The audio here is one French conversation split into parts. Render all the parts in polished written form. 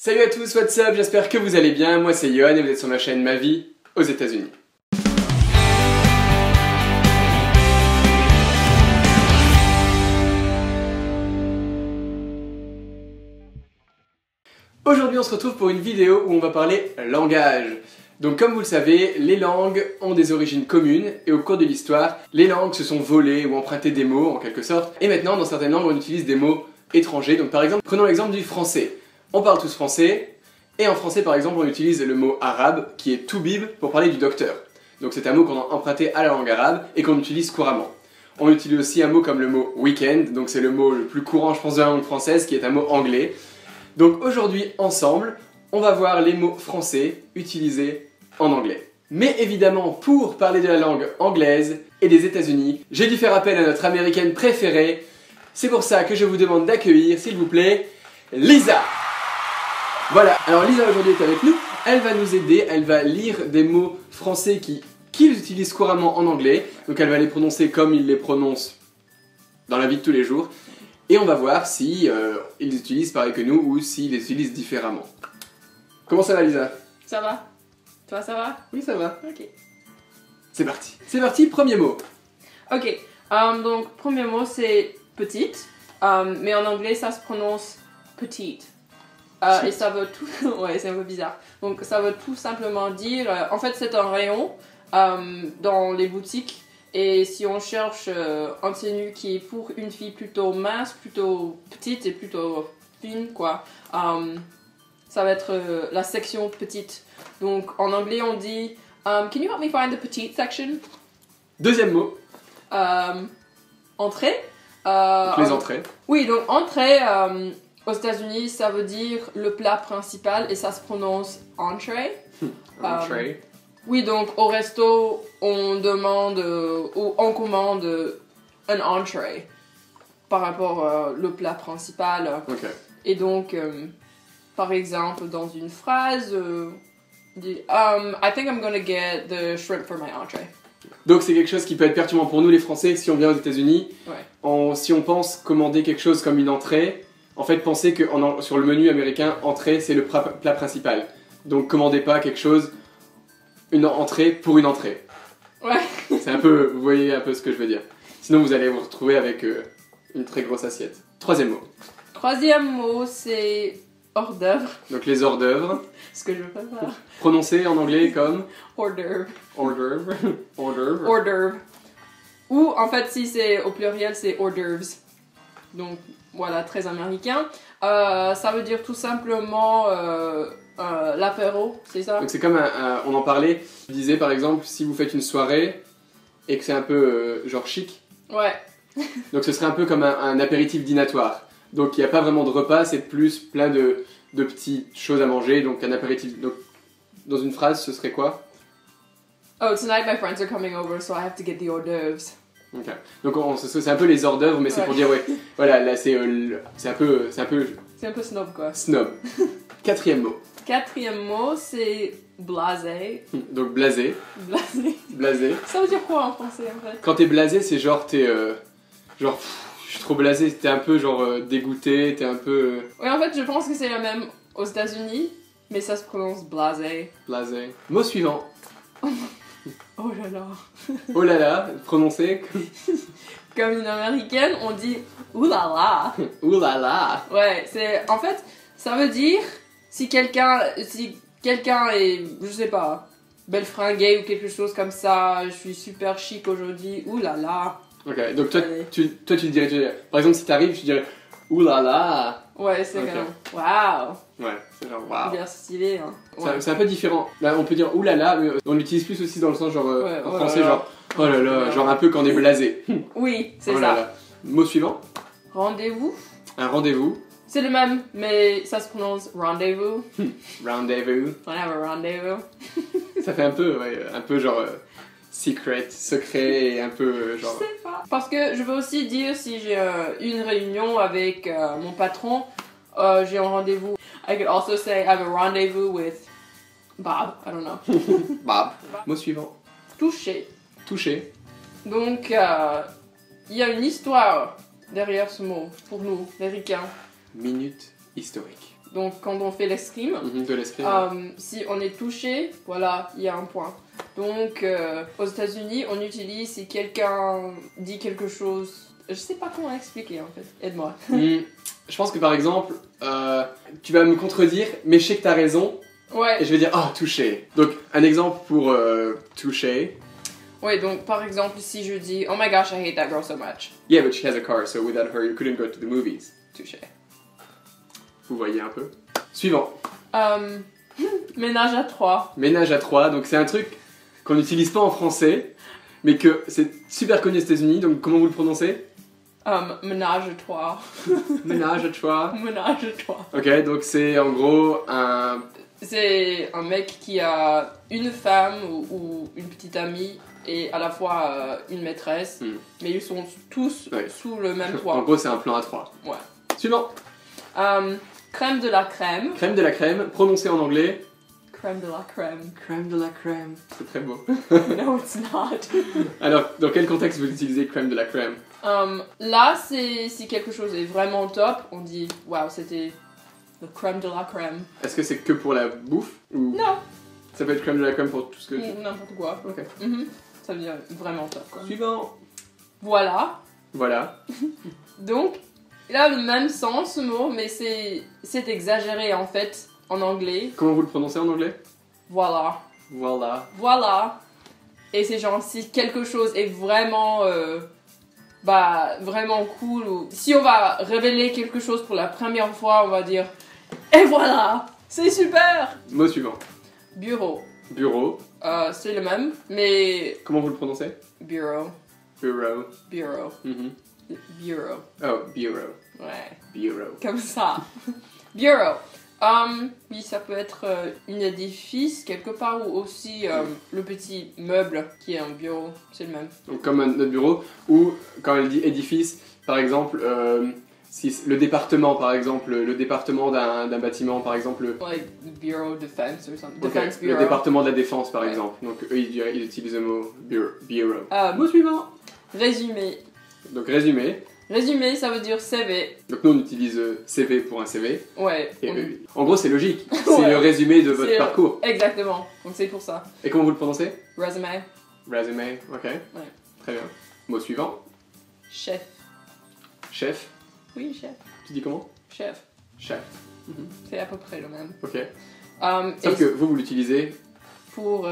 Salut à tous, what's up, j'espère que vous allez bien, moi c'est Yohan et vous êtes sur ma chaîne Ma Vie aux États-Unis. Aujourd'hui on se retrouve pour une vidéo où on va parler langage. Donc comme vous le savez, les langues ont des origines communes et au cours de l'histoire, les langues se sont volées ou emprunté des mots en quelque sorte. Et maintenant dans certaines langues on utilise des mots étrangers. Donc par exemple, prenons l'exemple du français. On parle tous français et en français par exemple on utilise le mot arabe qui est toubib pour parler du docteur. Donc c'est un mot qu'on a emprunté à la langue arabe et qu'on utilise couramment. On utilise aussi un mot comme le mot week-end, donc c'est le mot le plus courant je pense de la langue française qui est un mot anglais. Donc aujourd'hui ensemble, on va voir les mots français utilisés en anglais. Mais évidemment, pour parler de la langue anglaise et des États-Unis, j'ai dû faire appel à notre américaine préférée. C'est pour ça que je vous demande d'accueillir, s'il vous plaît, Lisa. Voilà, alors Lisa aujourd'hui est avec nous, elle va nous aider, elle va lire des mots français qu'ils utilisent couramment en anglais, donc elle va les prononcer comme ils les prononcent dans la vie de tous les jours, et on va voir si ils les utilisent pareil que nous ou s'ils les utilisent différemment. Comment ça va Lisa? Ça va? Toi ça va? Oui ça va. Ok. C'est parti. C'est parti, premier mot. Ok, donc premier mot c'est petite, mais en anglais ça se prononce petite. Et ça veut tout... ouais, c'est un peu bizarre. Donc ça veut tout simplement dire... en fait c'est un rayon dans les boutiques. Et si on cherche un tenue qui est pour une fille plutôt mince, plutôt petite et plutôt fine, quoi, ça va être la section petite. Donc en anglais on dit can you help me find the petite section? Deuxième mot. Entrée. Donc les entrées. Oui, donc entrée aux États-Unis ça veut dire le plat principal et ça se prononce entree. Entree. Oui, donc au resto, on demande ou on commande un entree par rapport au plat principal. Okay. Et donc, par exemple, dans une phrase, I think I'm gonna get the shrimp for my entree. Donc c'est quelque chose qui peut être perturbant pour nous les Français si on vient aux États-Unis. Ouais. Si on pense commander quelque chose comme une entrée, en fait pensez que sur le menu américain, entrée c'est le plat principal. Donc commandez pas quelque chose... une entrée pour une entrée. Ouais. C'est un peu, vous voyez un peu ce que je veux dire. Sinon vous allez vous retrouver avec une très grosse assiette. Troisième mot. Troisième mot, c'est hors d'œuvre. Donc les hors d'œuvre. Ce que je préfère. Prononcé en anglais comme Hors d'œuvre. hors d'œuvre. Hors d'œuvre. Hors d'œuvre. Ou en fait, si c'est au pluriel, c'est hors d'œuvres. Donc voilà, très américain. Ça veut dire tout simplement l'apéro, c'est ça? Donc c'est comme on en parlait, je disais par exemple si vous faites une soirée et que c'est un peu genre chic. Ouais. Donc ce serait un peu comme un apéritif dînatoire. Donc il n'y a pas vraiment de repas, c'est plus plein de petites choses à manger, donc un apéritif. Donc dans une phrase ce serait quoi? Oh, tonight my friends are coming over, so I have to get the hors d'oeuvres. Okay. Donc c'est un peu les hors d'œuvre, mais c'est pour dire ouais. Voilà, là c'est un peu snob quoi. Snob. Quatrième mot. Quatrième mot c'est blasé. Donc blasé. Blasé. Blasé. Ça veut dire quoi en français en fait? Quand t'es blasé, c'est genre t'es genre je suis trop blasé, t'es un peu genre dégoûté, t'es un peu. Oui, en fait je pense que c'est la même aux États-Unis, mais ça se prononce blasé. Blasé. Mot suivant. Oh là là. Oh là là, prononcé. Comme une américaine, on dit oulala. Oulala. Ouais, c'est en fait ça veut dire si quelqu'un est, je sais pas, belle fringuée ou quelque chose comme ça, je suis super chic aujourd'hui, oulala. Ok, donc toi tu dirais, par exemple si t'arrives, tu dirais oulala. Ouais, c'est okay. comme waouh. Ouais, c'est genre waouh. Bien stylé, hein. Ouais. C'est un peu différent. Là, on peut dire oulala, mais on l'utilise plus aussi dans le sens genre ouais, en français, genre oh là là, genre un peu quand on est blasé. Oui, c'est oh ça. Là. Mot suivant. Rendez-vous. Un rendez-vous. C'est le même, mais ça se prononce rendez-vous. Rendez-vous. On have a rendez-vous. Ça fait un peu, ouais, un peu genre secret et un peu genre. Je sais pas. Parce que je veux aussi dire si j'ai une réunion avec mon patron, j'ai un rendez-vous. I could also say I have a rendezvous with Bob. I don't know. Bob. Mot suivant. Toucher. Toucher. Donc il y a une histoire derrière ce mot pour nous, les ricains. Minute historique. Donc quand on fait l'escrime, De l'escrime. si on est touché, voilà, il y a un point. Donc aux États-Unis, on utilise si quelqu'un dit quelque chose. Je sais pas comment expliquer en fait. Aide-moi. Je pense que par exemple, tu vas me contredire, mais je sais que t'as raison. Ouais. Et je vais dire, oh, touché. Donc, un exemple pour touché. Ouais, donc par exemple, si je dis oh my gosh, I hate that girl so much. Yeah, but she has a car, so without her, you couldn't go to the movies. Touché. Vous voyez un peu. Suivant. Ménage à trois. Ménage à trois. Donc, c'est un truc qu'on n'utilise pas en français, mais que c'est super connu aux États-Unis. Donc, comment vous le prononcez? Ménage à trois. Ménage à trois. Ménage à trois. Ok, donc c'est en gros un. C'est un mec qui a une femme ou une petite amie et à la fois une maîtresse, mais ils sont tous sous le même En toit. gros, c'est un plan à trois. Ouais. Suivant. Crème de la crème. Crème de la crème, prononcé en anglais. Crème de la crème. Crème de la crème. C'est très beau. No, it's not. Alors, dans quel contexte vous utilisez crème de la crème? Là, c'est si quelque chose est vraiment top, on dit waouh, c'était le crème de la crème. Est-ce que c'est que pour la bouffe ou Non. ça peut être crème de la crème pour tout ce que N'importe quoi. Ok. Ça veut dire vraiment top quoi. Suivant. Voilà. Voilà. Donc, il a le même sens ce mot, mais c'est exagéré en fait en anglais. Comment vous le prononcez en anglais? Voilà. Voilà. Voilà. Et c'est genre si quelque chose est vraiment vraiment cool ou si on va révéler quelque chose pour la première fois, on va dire et voilà, c'est super. Mot suivant. Bureau. Bureau. C'est le même, mais Comment vous le prononcez? bureau. Bureau. Bureau. Bureau. Oh, bureau. Ouais. Bureau. Comme ça. Bureau. Oui, ça peut être un édifice quelque part ou aussi le petit meuble qui est un bureau, c'est le même. Donc comme notre bureau, ou quand elle dit édifice, par exemple, si le département, par exemple, le département d'un bâtiment, par exemple, Like bureau defense or something. ok, Defense le bureau. département de la défense, par Ouais. exemple. Donc eux, ils utilisent le mot bureau. Mot suivant. Résumé. Donc résumé. Résumé, ça veut dire CV. Donc nous, on utilise CV pour un CV. Ouais. Et en gros, c'est logique. C'est Ouais. le résumé de votre C'est- parcours. Exactement. Donc c'est pour ça. Et comment vous le prononcez? Résumé. Résumé, ok. Très bien. Mot suivant. Chef. Chef. Oui, chef. Tu dis comment? Chef. Chef. C'est à peu près le même. Ok. Et Sauf que vous l'utilisez pour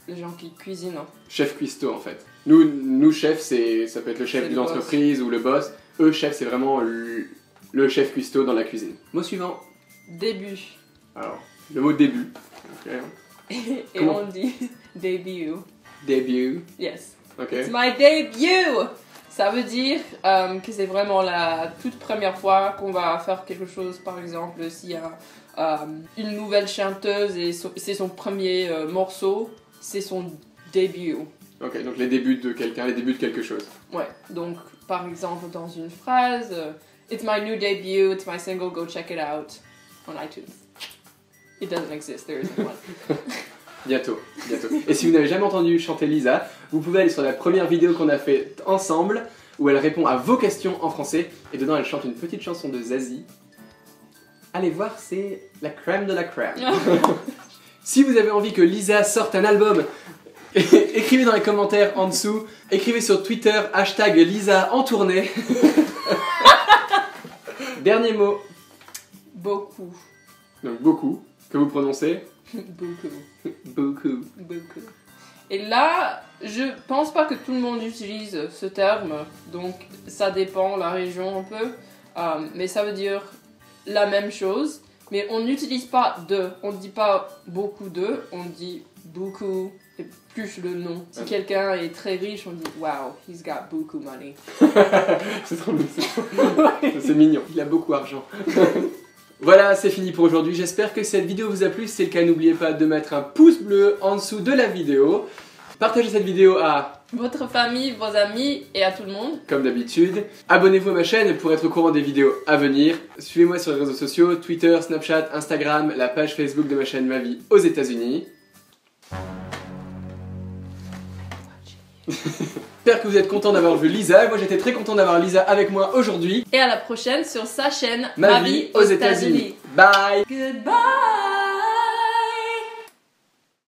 les gens qui cuisinent. chef cuistot en fait. Nous chef, ça peut être le chef C'est d'une le boss. entreprise ou le boss. Eux, chef, c'est vraiment le chef cuistot dans la cuisine. Mot suivant. Début. Alors, le mot début. Ok. Et Comment? on dit début. Début. Yes. Ok. It's my debut! Ça veut dire que c'est vraiment la toute première fois qu'on va faire quelque chose. Par exemple, s'il y a une nouvelle chanteuse et c'est son premier morceau, c'est son début. Ok, donc les débuts de quelqu'un, les débuts de quelque chose. Ouais, donc par exemple dans une phrase, It's my new debut, it's my single, go check it out on iTunes. It doesn't exist, there isn't one. Bientôt, bientôt. Et si vous n'avez jamais entendu chanter Lisa, vous pouvez aller sur la première vidéo qu'on a faite ensemble, où elle répond à vos questions en français, et dedans elle chante une petite chanson de Zazie. Allez voir, c'est la crème de la crème. Si vous avez envie que Lisa sorte un album, écrivez dans les commentaires en dessous, écrivez sur Twitter, hashtag Lisa en tournée. Dernier mot, Beaucoup. donc beaucoup, que vous prononcez Beaucoup. beaucoup. Beaucoup. Et là, je pense pas que tout le monde utilise ce terme, donc ça dépend la région un peu, mais ça veut dire la même chose, mais on n'utilise pas de, on dit pas beaucoup de, on dit beaucoup et plus le nom. Si quelqu'un est très riche, on dit wow, he's got beaucoup money. C'est trop c'est mignon, il a beaucoup d'argent. Voilà, c'est fini pour aujourd'hui. J'espère que cette vidéo vous a plu. Si c'est le cas, n'oubliez pas de mettre un pouce bleu en dessous de la vidéo. Partagez cette vidéo à Votre famille, vos amis et à tout le monde. comme d'habitude. Abonnez-vous à ma chaîne pour être au courant des vidéos à venir. Suivez-moi sur les réseaux sociaux, Twitter, Snapchat, Instagram, la page Facebook de ma chaîne Ma Vie aux États-Unis. J'espère que vous êtes content d'avoir vu Lisa. Moi j'étais très content d'avoir Lisa avec moi aujourd'hui. Et à la prochaine sur sa chaîne Ma vie aux États-Unis. Bye. Goodbye.